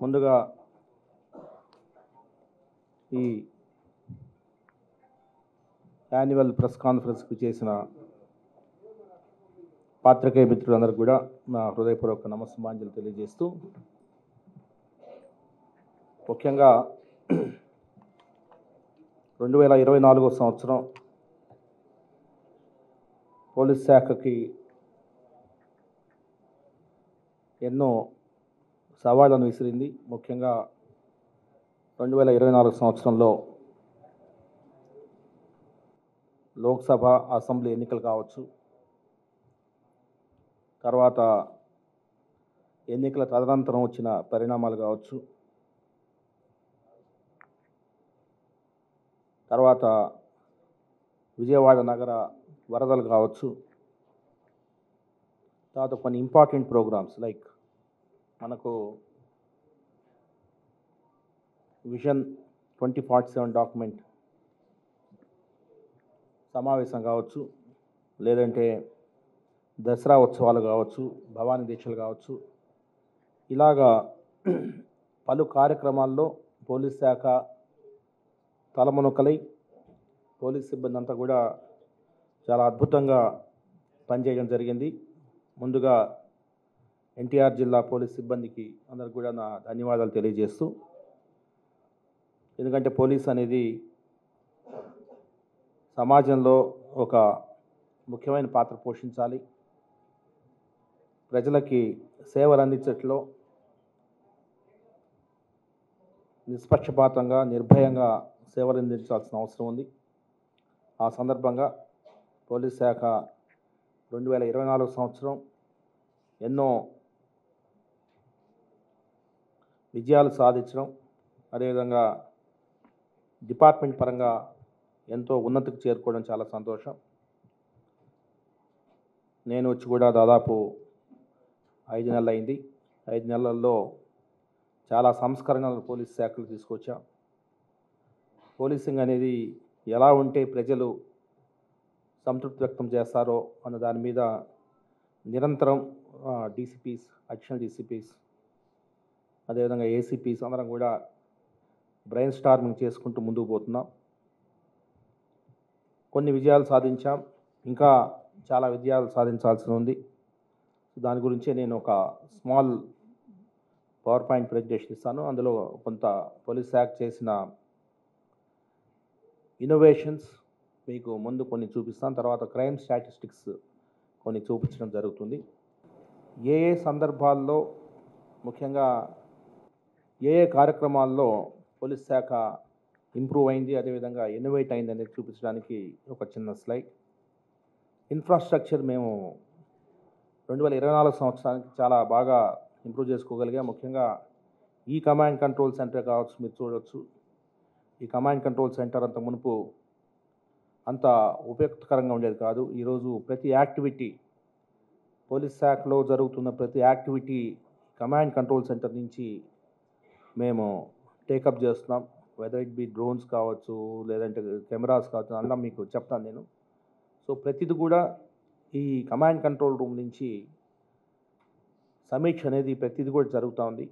ముందుగా ఈ annual press కాన్ఫరెన్స్కి చేసిన పాత్రికేయ మిత్రులందరికీ కూడా నా హృదయపూర్వక నమస్సుమాంజలి తెలియజేస్తూ, ముఖ్యంగా 2024 సంవత్సరం పోలీస్ శాఖకి ఎన్నో సవాళ్లను విసిరింది. ముఖ్యంగా 2024 సంవత్సరంలో లోక్సభ, అసెంబ్లీ ఎన్నికలు కావచ్చు, తర్వాత ఎన్నికల తదనంతరం వచ్చిన పరిణామాలు కావచ్చు, తర్వాత విజయవాడ నగర వరదలు కావచ్చు, తర్వాత కొన్ని ఇంపార్టెంట్ ప్రోగ్రామ్స్ లైక్ మనకు విజన్ 2047 డాక్యుమెంట్ సమావేశం కావచ్చు, లేదంటే దసరా ఉత్సవాలు కావచ్చు, భవానీ దీక్షలు కావచ్చు, ఇలాగా పలు కార్యక్రమాల్లో పోలీస్ శాఖ తలమునకలై పోలీస్ సిబ్బంది అంతా కూడా చాలా అద్భుతంగా పనిచేయడం జరిగింది. ముందుగా ఎన్టీఆర్ జిల్లా పోలీస్ సిబ్బందికి అందరికి కూడా నా ధన్యవాదాలు తెలియజేస్తూ, ఎందుకంటే పోలీస్ అనేది సమాజంలో ఒక ముఖ్యమైన పాత్ర పోషించాలి. ప్రజలకి సేవలు అందించట్లో నిష్పక్షపాతంగా, నిర్భయంగా సేవలు అందించాల్సిన అవసరం ఉంది. ఆ సందర్భంగా పోలీస్ శాఖ 2024 సంవత్సరం ఎన్నో విజయాలు సాధించడం, అదేవిధంగా డిపార్ట్మెంట్ పరంగా ఎంతో ఉన్నతికి చేరుకోవడం చాలా సంతోషం. నేను వచ్చి కూడా దాదాపు 5 నెలలు అయింది. 5 నెలల్లో చాలా సంస్కరణలు పోలీస్ శాఖలు తీసుకొచ్చాం. పోలీసింగ్ అనేది ఎలా ఉంటే ప్రజలు సంతృప్తి వ్యక్తం చేస్తారో అన్న దాని మీద నిరంతరం డీసీపీస్, అడిషనల్ డీసీపీస్, అదేవిధంగా ఏసీపీస్ అందరం కూడా బ్రెయిన్ స్టార్మింగ్ చేసుకుంటూ ముందుకు పోతున్నాం. కొన్ని విజయాలు సాధించాం, ఇంకా చాలా విజయాలు సాధించాల్సి ఉంది. దాని గురించే నేను ఒక స్మాల్ పవర్ పాయింట్ ప్రెజెంటేషన్ ఇస్తాను. అందులో కొంత పోలీస్ శాఖ చేసిన ఇన్నోవేషన్స్ మీకు ముందు కొన్ని చూపిస్తాను, తర్వాత క్రైమ్ స్టాటిస్టిక్స్ కొన్ని చూపించడం జరుగుతుంది. ఏ ఏ సందర్భాల్లో, ముఖ్యంగా ఏ ఏ కార్యక్రమాల్లో పోలీస్ శాఖ ఇంప్రూవ్ అయింది, అదేవిధంగా ఇన్నోవేట్ అయింది అనేది చూపించడానికి ఒక చిన్న స్లైడ్. ఇన్ఫ్రాస్ట్రక్చర్ మేము 2024 సంవత్సరానికి చాలా బాగా ఇంప్రూవ్ చేసుకోగలిగాం. ముఖ్యంగా ఈ కమాండ్ కంట్రోల్ సెంటర్ కావచ్చు, మీరు చూడవచ్చు. ఈ కమాండ్ కంట్రోల్ సెంటర్ అంత మునుపు అంత ఉపయుక్తకరంగా ఉండేది కాదు. ఈరోజు ప్రతి యాక్టివిటీ, పోలీస్ శాఖలో జరుగుతున్న ప్రతి యాక్టివిటీ కమాండ్ కంట్రోల్ సెంటర్ నుంచి మేము టేకప్ చేస్తున్నాం. వెదర్ ఇట్ బి డ్రోన్స్ కావచ్చు, లేదంటే కెమెరాస్ కావచ్చు, అలా మీకు చెప్తాను నేను. సో ప్రతిది కూడా ఈ కమాండ్ కంట్రోల్ రూమ్ నుంచి సమీక్ష అనేది ప్రతిది కూడా జరుగుతూ ఉంది.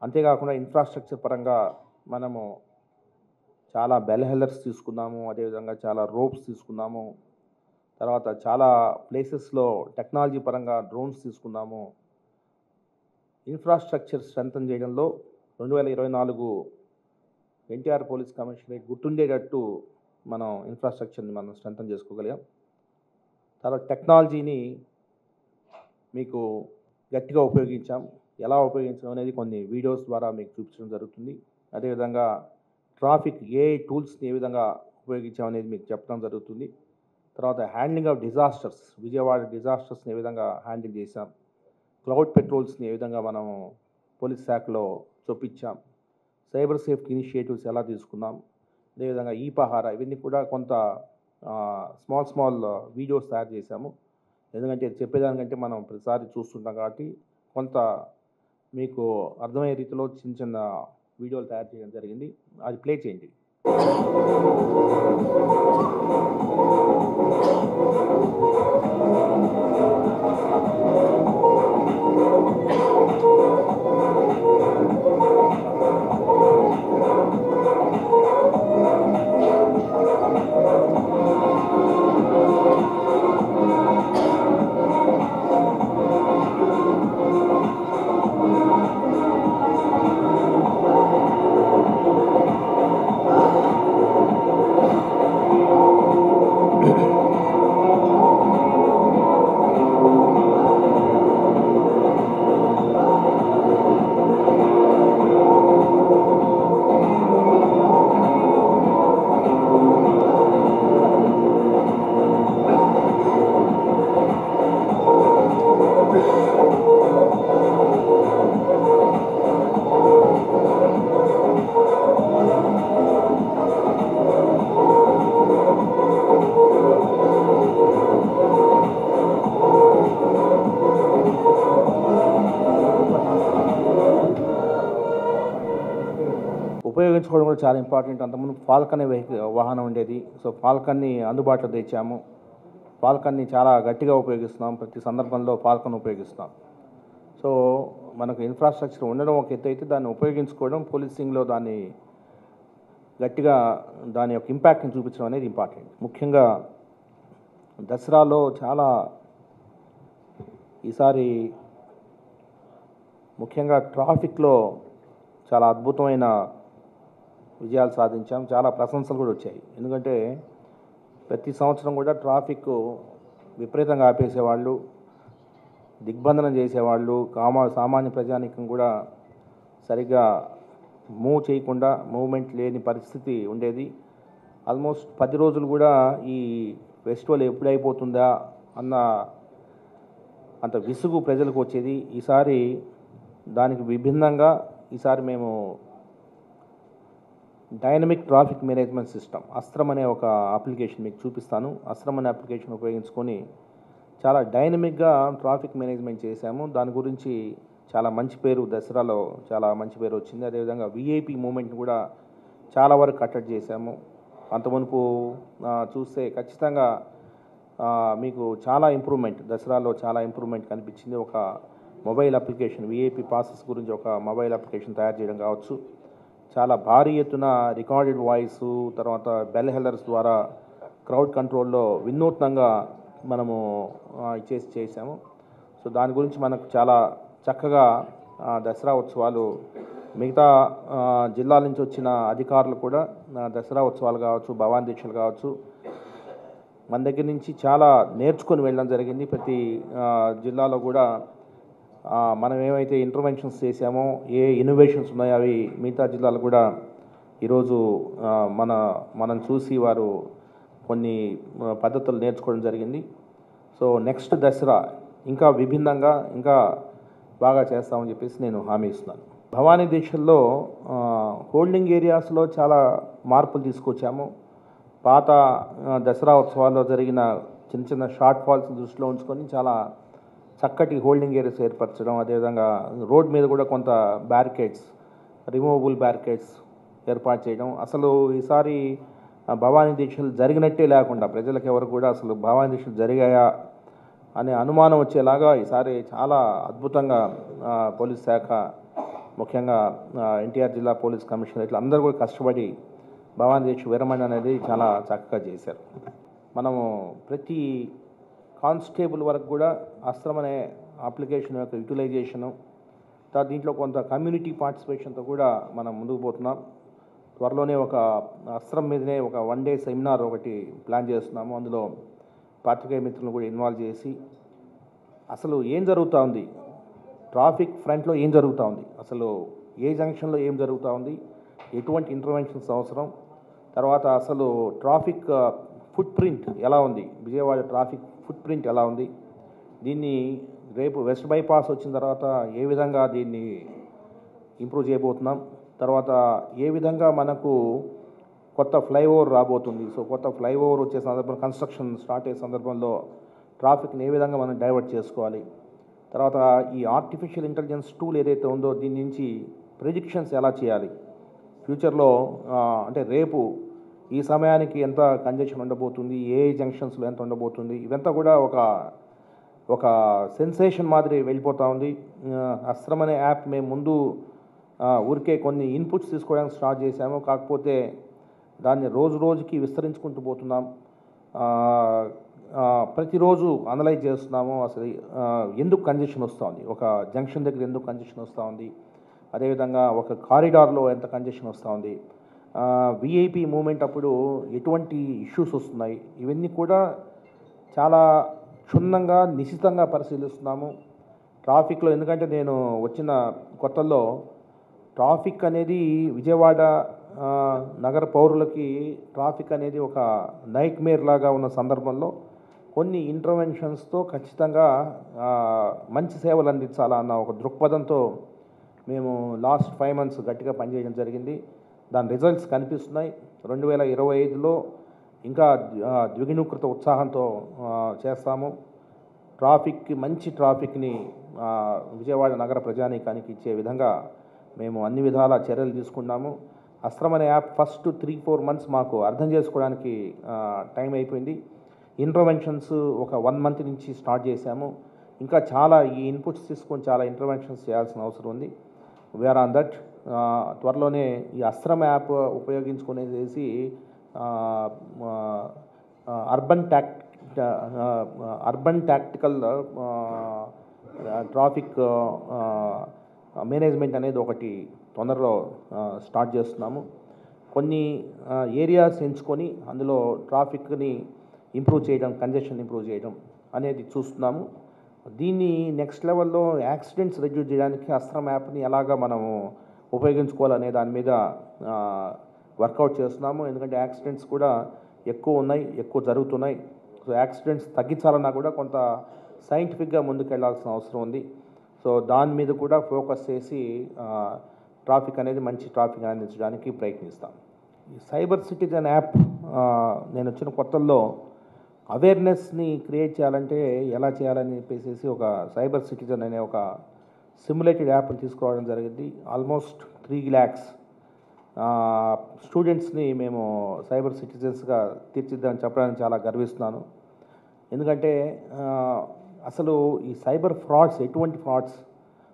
అంతేకాకుండా ఇన్ఫ్రాస్ట్రక్చర్ పరంగా మనము చాలా బెల్ హెల్లర్స్ తీసుకున్నాము, అదేవిధంగా చాలా రోప్స్ తీసుకున్నాము, తర్వాత చాలా ప్లేసెస్లో టెక్నాలజీ పరంగా డ్రోన్స్ తీసుకున్నాము. ఇన్ఫ్రాస్ట్రక్చర్ స్ట్రెంథన్ చేయడంలో 2024 ఎన్టీఆర్ పోలీస్ కమిషనరేట్ గుర్తుండేటట్టు మనం ఇన్ఫ్రాస్ట్రక్చర్ని మనం స్ట్రెంథన్ చేసుకోగలిగాం. తర్వాత టెక్నాలజీని మీకు గట్టిగా ఉపయోగించాం. ఎలా ఉపయోగించాం అనేది కొన్ని వీడియోస్ ద్వారా మీకు చూపించడం జరుగుతుంది. అదేవిధంగా ట్రాఫిక్ ఏఐ టూల్స్ని ఏ విధంగా ఉపయోగించాం అనేది మీకు చెప్పడం జరుగుతుంది. తర్వాత హ్యాండ్లింగ్ ఆఫ్ డిజాస్టర్స్, విజయవాడ డిజాస్టర్స్ని ఏ విధంగా హ్యాండిల్ చేశాం, క్లౌడ్ పెట్రోల్స్ని ఏ విధంగా మనం పోలీస్ శాఖలో చొప్పించాం, సైబర్ సేఫ్టీ ఇనిషియేటివ్స్ ఎలా తీసుకున్నాం, అదేవిధంగా ఈ పహారా, ఇవన్నీ కూడా కొంత స్మాల్ వీడియోస్ తయారు చేశాము. ఎందుకంటే చెప్పేదానికంటే మనం ప్రతిసారి చూస్తుంటాం కాబట్టి కొంత మీకు అర్థమయ్యే రీతిలో చిన్న చిన్న వీడియోలు తయారు చేయడం జరిగింది. అది ప్లే చేయండి. ఉపయోగించుకోవడం కూడా చాలా ఇంపార్టెంట్. అంతకుముందు ఫాల్కన్ అనే వాహనం ఉండేది. సో ఫాల్కన్ని అందుబాటులో తెచ్చాము. ఫాల్కన్ని చాలా గట్టిగా ఉపయోగిస్తున్నాం. ప్రతి సందర్భంలో ఫాల్కన్ ఉపయోగిస్తున్నాం. సో మనకు ఇన్ఫ్రాస్ట్రక్చర్ ఉండడం ఒక ఎత్తు అయితే, దాన్ని ఉపయోగించుకోవడం, పోలీసింగ్లో దాన్ని గట్టిగా దాని యొక్క ఇంపాక్ట్ని చూపించడం అనేది ఇంపార్టెంట్. ముఖ్యంగా దసరాలో చాలా ఈసారి ముఖ్యంగా ట్రాఫిక్లో చాలా అద్భుతమైన విజయాలు సాధించాం. చాలా ప్రశంసలు కూడా వచ్చాయి. ఎందుకంటే ప్రతి సంవత్సరం కూడా ట్రాఫిక్ విపరీతంగా ఆపేసేవాళ్ళు, దిగ్బంధనం చేసేవాళ్ళు, సామాన్య ప్రజానీకం కూడా సరిగ్గా మూవ్ చేయకుండా, మూవ్మెంట్ లేని పరిస్థితి ఉండేది. ఆల్మోస్ట్ 10 రోజులు కూడా ఈ ఫెస్టివల్ ఎప్పుడైపోతుందా అన్న అంత విసుగు ప్రజలకు వచ్చేది. ఈసారి దానికి విభిన్నంగా ఈసారి మేము డైనమిక్ ట్రాఫిక్ మేనేజ్మెంట్ సిస్టమ్ అస్త్రం అనే ఒక అప్లికేషన్ మీకు చూపిస్తాను. అస్త్రం అనే అప్లికేషన్ ఉపయోగించుకొని చాలా డైనమిక్గా ట్రాఫిక్ మేనేజ్మెంట్ చేశాము. దాని గురించి చాలా మంచి పేరు, దసరాలో చాలా మంచి పేరు వచ్చింది. అదేవిధంగా విఐపి మూమెంట్ని కూడా చాలా వరకు కట్టడి చేశాము. అంత మునుపు చూస్తే ఖచ్చితంగా మీకు చాలా ఇంప్రూవ్మెంట్, దసరాలో చాలా ఇంప్రూవ్మెంట్ కనిపించింది. ఒక మొబైల్ అప్లికేషన్, విఐపి పాసెస్ గురించి ఒక మొబైల్ అప్లికేషన్ తయారు చేయడం కావచ్చు, చాలా భారీ ఎత్తున రికార్డెడ్ వాయిస్, తర్వాత బెల్ హెల్లర్స్ ద్వారా క్రౌడ్ కంట్రోల్లో వినూత్నంగా మనము చేసాము. సో దాని గురించి మనకు చాలా చక్కగా దసరా ఉత్సవాలు మిగతా జిల్లాల నుంచి వచ్చిన అధికారులు కూడా దసరా ఉత్సవాలు కావచ్చు, భవానీ దీక్షలు కావచ్చు, మన దగ్గర నుంచి చాలా నేర్చుకొని వెళ్ళడం జరిగింది. ప్రతి జిల్లాలో కూడా మనం ఏమైతే ఇంటర్వెన్షన్స్ చేసామో, ఏ ఇన్నోవేషన్స్ ఉన్నాయో అవి మిగతా జిల్లాలు కూడా ఈరోజు మనం చూసి వారు కొన్ని పద్ధతులు నేర్చుకోవడం జరిగింది. సో నెక్స్ట్ దసరా ఇంకా విభిన్నంగా, ఇంకా బాగా చేస్తామని చెప్పేసి నేను హామీ ఇస్తున్నాను. భవానీ దీక్షల్లో హోల్డింగ్ ఏరియాస్లో చాలా మార్పులు తీసుకొచ్చాము. పాత దసరా ఉత్సవాల్లో జరిగిన చిన్న చిన్న షార్ట్ ఫాల్స్ దృష్టిలో ఉంచుకొని చాలా చక్కటి హోల్డింగ్ ఏరియాస్ ఏర్పరచడం, అదేవిధంగా రోడ్ మీద కూడా కొంత బ్యారికేడ్స్, రిమూవబుల్ బ్యారికేడ్స్ ఏర్పాటు చేయడం. అసలు ఈసారి భవానీ దీక్షలు జరిగినట్టే లేకుండా ప్రజలకు ఎవరు కూడా అసలు భవానీ దీక్షలు జరిగాయా అనే అనుమానం వచ్చేలాగా ఈసారి చాలా అద్భుతంగా పోలీస్ శాఖ, ముఖ్యంగా ఎన్టీఆర్ జిల్లా పోలీస్ కమిషనర్ ఇట్లా అందరూ కూడా కష్టపడి భవానీ దీక్ష విరమణ అనేది చాలా చక్కగా చేశారు. మనము ప్రతి కానిస్టేబుల్ వరకు కూడా అస్త్రం అనే అప్లికేషన్ యొక్క యూటిలైజేషను, దీంట్లో కొంత కమ్యూనిటీ పార్టిసిపేషన్తో కూడా మనం ముందుకు పోతున్నాం. త్వరలోనే ఒక అస్త్రం మీదనే ఒక 1 డే సెమినార్ ఒకటి ప్లాన్ చేస్తున్నాము. అందులో పాత్రికేయ మిత్రులను కూడా ఇన్వాల్వ్ చేసి అసలు ఏం జరుగుతూ ఉంది, ట్రాఫిక్ ఫ్రంట్లో ఏం జరుగుతూ ఉంది, అసలు ఏ జంక్షన్లో ఏం జరుగుతూ ఉంది, ఎటువంటి ఇంటర్వెన్షన్స్ అవసరం, తర్వాత అసలు ట్రాఫిక్ ఫుట్ ప్రింట్ ఎలా ఉంది, విజయవాడ ట్రాఫిక్ ఫుట్ ప్రింట్ ఎలా ఉంది, దీన్ని రేపు వెస్ట్ బైపాస్ వచ్చిన తర్వాత ఏ విధంగా దీన్ని ఇంప్రూవ్ చేయబోతున్నాం, తర్వాత ఏ విధంగా మనకు కొత్త ఫ్లైఓవర్ రాబోతుంది. సో కొత్త ఫ్లైఓవర్ వచ్చే సందర్భంలో, కన్స్ట్రక్షన్ స్టార్ట్ అయ్యే సందర్భంలో ట్రాఫిక్ని ఏ విధంగా మనం డైవర్ట్ చేసుకోవాలి, తర్వాత ఈ ఆర్టిఫిషియల్ ఇంటెలిజెన్స్ టూల్ ఏదైతే ఉందో దీని నుంచి ప్రిడిక్షన్స్ ఎలా చేయాలి, ఫ్యూచర్లో అంటే రేపు ఈ సమయానికి ఎంత కంజెషన్ ఉండబోతుంది, ఏ జంక్షన్స్లో ఎంత ఉండబోతుంది, ఇవంతా కూడా ఒక సెన్సేషన్ మాదిరి వెళ్ళిపోతూ ఉంది. అస్త్రం అనే యాప్ మేము ముందు ఊరికే కొన్ని ఇన్పుట్స్ తీసుకోవడానికి స్టార్ట్ చేశాము, కాకపోతే దాన్ని రోజు రోజుకి విస్తరించుకుంటూ పోతున్నాం. ప్రతిరోజు అనలైజ్ చేస్తున్నాము, అసలు ఎందుకు కంజెషన్ వస్తూ ఉంది, ఒక జంక్షన్ దగ్గర ఎందుకు కంజెషన్ వస్తూ ఉంది, అదేవిధంగా ఒక కారిడార్లో ఎంత కంజెషన్ వస్తూ ఉంది, విఐపి మూమెంట్ అప్పుడు ఎటువంటి ఇష్యూస్ వస్తున్నాయి, ఇవన్నీ కూడా చాలా క్షుణ్ణంగా నిశితంగా పరిశీలిస్తున్నాము. ట్రాఫిక్లో, ఎందుకంటే నేను వచ్చిన కొత్తల్లో ట్రాఫిక్ అనేది విజయవాడ నగర పౌరులకి ట్రాఫిక్ అనేది ఒక నైట్ మేర్ లాగా ఉన్న సందర్భంలో కొన్ని ఇంటర్వెన్షన్స్తో ఖచ్చితంగా మంచి సేవలు అందించాలన్న ఒక దృక్పథంతో మేము లాస్ట్ 5 months గట్టిగా పనిచేయడం జరిగింది. దాని రిజల్ట్స్ కనిపిస్తున్నాయి. 2025లో ఇంకా ద్విగుణీకృత ఉత్సాహంతో చేస్తాము. మంచి ట్రాఫిక్ని విజయవాడ నగర ప్రజానీకానికి ఇచ్చే విధంగా మేము అన్ని విధాల చర్యలు తీసుకున్నాము. అస్త్రం అనే యాప్ ఫస్ట్ 3-4 మంత్స్ మాకు అర్థం చేసుకోవడానికి టైం అయిపోయింది. ఇంటర్వెన్షన్స్ ఒక 1 మంత్ నుంచి స్టార్ట్ చేశాము. ఇంకా చాలా ఈ ఇన్పుట్స్ తీసుకొని చాలా ఇంటర్వెన్షన్స్ చేయాల్సిన అవసరం ఉంది. We are on that. త్వరలోనే ఈ అస్త్రం యాప్ ఉపయోగించుకునేసి అర్బన్ టాక్టికల్ ట్రాఫిక్ మేనేజ్మెంట్ అనేది ఒకటి తొందరలో స్టార్ట్ చేస్తున్నాము. కొన్ని ఏరియాస్ ఎంచుకొని అందులో ట్రాఫిక్ని ఇంప్రూవ్ చేయడం, కంజెషన్ ఇంప్రూవ్ చేయడం అనేది చూస్తున్నాము. దీన్ని నెక్స్ట్ లెవెల్లో యాక్సిడెంట్స్ రెడ్యూస్ చేయడానికి అస్త్రం యాప్ని ఎలాగా మనము ఉపయోగించుకోవాలనే దాని మీద వర్కౌట్ చేస్తున్నాము. ఎందుకంటే యాక్సిడెంట్స్ కూడా ఎక్కువ ఉన్నాయి, ఎక్కువ జరుగుతున్నాయి. సో యాక్సిడెంట్స్ తగ్గించాలన్నా కూడా కొంత సైంటిఫిక్గా ముందుకు వెళ్ళాల్సిన అవసరం ఉంది. సో దాని మీద కూడా ఫోకస్ చేసి ట్రాఫిక్ అనేది మంచి ట్రాఫిక్ అందించడానికి ప్రయత్నిస్తాం. ఈ సైబర్ సిటిజన్ యాప్ నేను వచ్చిన కొత్తల్లో అవేర్నెస్ని క్రియేట్ చేయాలంటే ఎలా చేయాలని చెప్పేసి ఒక సైబర్ సిటిజన్ అనే ఒక సిమ్యులేటెడ్ యాప్ని తీసుకురావడం జరిగింది. ఆల్మోస్ట్ 3 lakhs స్టూడెంట్స్ని మేము సైబర్ సిటిజన్స్గా తీర్చిద్దామని చెప్పడానికి చాలా గర్విస్తున్నాను. ఎందుకంటే అసలు ఈ సైబర్ ఫ్రాడ్స్ ఎటువంటి ఫ్రాడ్స్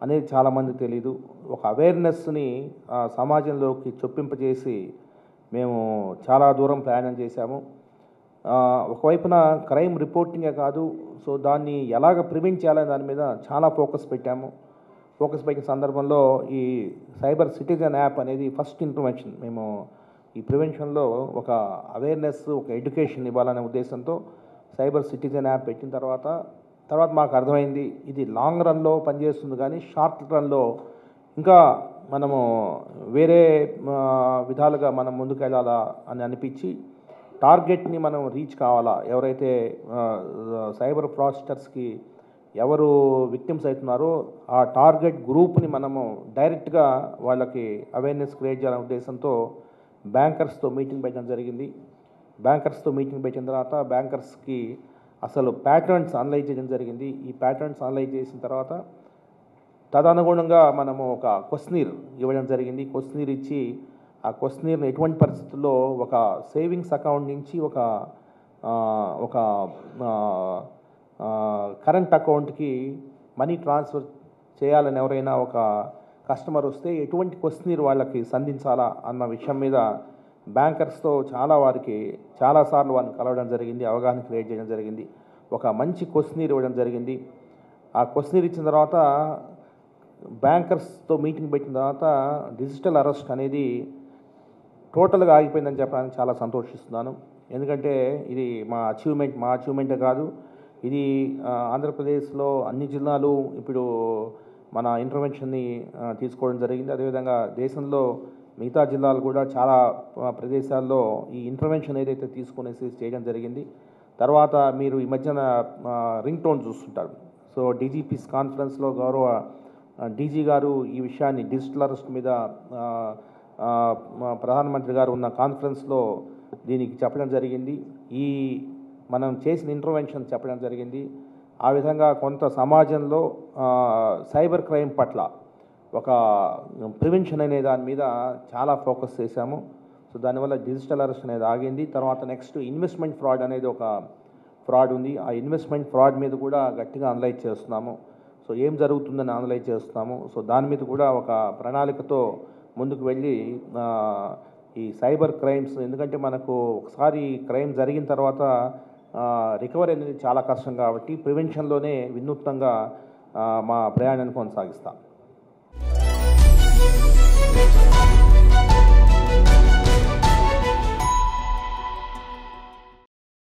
అనేది చాలామంది తెలీదు. ఒక అవేర్నెస్ని సమాజంలోకి చొప్పింపజేసి మేము చాలా దూరం ప్రయాణం చేశాము. ఒకవైపున క్రైమ్ రిపోర్టింగే కాదు, సో దాన్ని ఎలాగ ప్రివెంట్ చేయాలనే దాని మీద చాలా ఫోకస్ పెట్టాము. ఫోకస్ పెట్టిన సందర్భంలో ఈ సైబర్ సిటిజన్ యాప్ అనేది ఫస్ట్ ఇంటర్వెన్షన్. మేము ఈ ప్రివెన్షన్లో ఒక అవేర్నెస్, ఒక ఎడ్యుకేషన్ ఇవ్వాలనే ఉద్దేశంతో సైబర్ సిటిజన్ యాప్ పెట్టిన తర్వాత మాకు అర్థమైంది ఇది లాంగ్ రన్లో పనిచేస్తుంది, కానీ షార్ట్ రన్లో ఇంకా మనము వేరే విధాలుగా మనం ముందుకు వెళ్ళాలా అని అనిపించి టార్గెట్ని మనం రీచ్ కావాలా. ఎవరైతే సైబర్ ఫ్రాడ్స్టర్స్కి ఎవరు విక్టిమ్స్ అవుతున్నారో ఆ టార్గెట్ గ్రూప్ని మనము డైరెక్ట్గా వాళ్ళకి అవేర్నెస్ క్రియేట్ చేయాలనే ఉద్దేశంతో బ్యాంకర్స్తో మీటింగ్ పెట్టడం జరిగింది. బ్యాంకర్స్తో మీటింగ్ పెట్టిన తర్వాత బ్యాంకర్స్కి అసలు ప్యాటర్న్స్ అనలైజ్ చేయడం జరిగింది. ఈ ప్యాటర్న్స్ అనలైజ్ చేసిన తర్వాత తదనుగుణంగా మనము ఒక క్వశ్చనీర్ ఇవ్వడం జరిగింది. క్వశ్చనీర్ ఇచ్చి ఆ క్వశ్చనీర్ని ఎటువంటి పరిస్థితుల్లో ఒక సేవింగ్స్ అకౌంట్ నుంచి ఒక కరెంట్ అకౌంట్కి మనీ ట్రాన్స్ఫర్ చేయాలని ఎవరైనా ఒక కస్టమర్ వస్తే ఎటువంటి క్వశ్చనీర్ వాళ్ళకి సంధించాలా అన్న విషయం మీద బ్యాంకర్స్తో వారికి చాలాసార్లు వారిని కలవడం జరిగింది, అవగాహన క్రియేట్ చేయడం జరిగింది. ఒక మంచి క్వశ్చనీర్ ఇవ్వడం జరిగింది. ఆ క్వశ్చనీర్ ఇచ్చిన తర్వాత బ్యాంకర్స్తో మీటింగ్ పెట్టిన తర్వాత డిజిటల్ అరెస్ట్ అనేది టోటల్గా ఆగిపోయిందని చెప్పడానికి చాలా సంతోషిస్తున్నాను. ఎందుకంటే ఇది మా అచీవ్మెంటే కాదు, ఇది ఆంధ్రప్రదేశ్లో అన్ని జిల్లాలు ఇప్పుడు మన ఇంటర్వెన్షన్ని తీసుకోవడం జరిగింది. అదేవిధంగా దేశంలో మిగతా జిల్లాలు కూడా చాలా ప్రదేశాల్లో ఈ ఇంటర్వెన్షన్ ఏదైతే తీసుకునేసి చేయడం జరిగింది. తర్వాత మీరు ఈ మధ్యన రింగ్ టోన్ చూస్తుంటారు. సో డీజీపీస్ కాన్ఫరెన్స్లో గౌరవ డీజీ గారు ఈ విషయాన్ని డిజిటల్ అరెస్ట్ మీద ప్రధానమంత్రి గారు ఉన్న కాన్ఫరెన్స్లో దీనికి చెప్పడం జరిగింది. ఈ మనం చేసిన ఇంటర్వెన్షన్ చెప్పడం జరిగింది. ఆ విధంగా కొంత సమాజంలో సైబర్ క్రైమ్ పట్ల ఒక ప్రివెన్షన్ అనే దాని మీద చాలా ఫోకస్ చేశాము. సో దానివల్ల డిజిటల్ అరెస్ట్ అనేది ఆగింది. తర్వాత నెక్స్ట్ ఇన్వెస్ట్మెంట్ ఫ్రాడ్ అనేది ఒక ఫ్రాడ్ ఉంది. ఆ ఇన్వెస్ట్మెంట్ ఫ్రాడ్ మీద కూడా గట్టిగా అనలైజ్ చేస్తున్నాము. సో ఏం జరుగుతుందని అనలైజ్ చేస్తున్నాము. సో దాని మీద కూడా ఒక ప్రణాళికతో ముందుకు వెళ్ళి ఈ సైబర్ క్రైమ్స్, ఎందుకంటే మనకు ఒకసారి క్రైమ్ జరిగిన తర్వాత రికవరీ అనేది చాలా కష్టం కాబట్టి ప్రివెన్షన్లోనే వినూత్నంగా మా ప్రయాణాన్ని కొనసాగిస్తాం.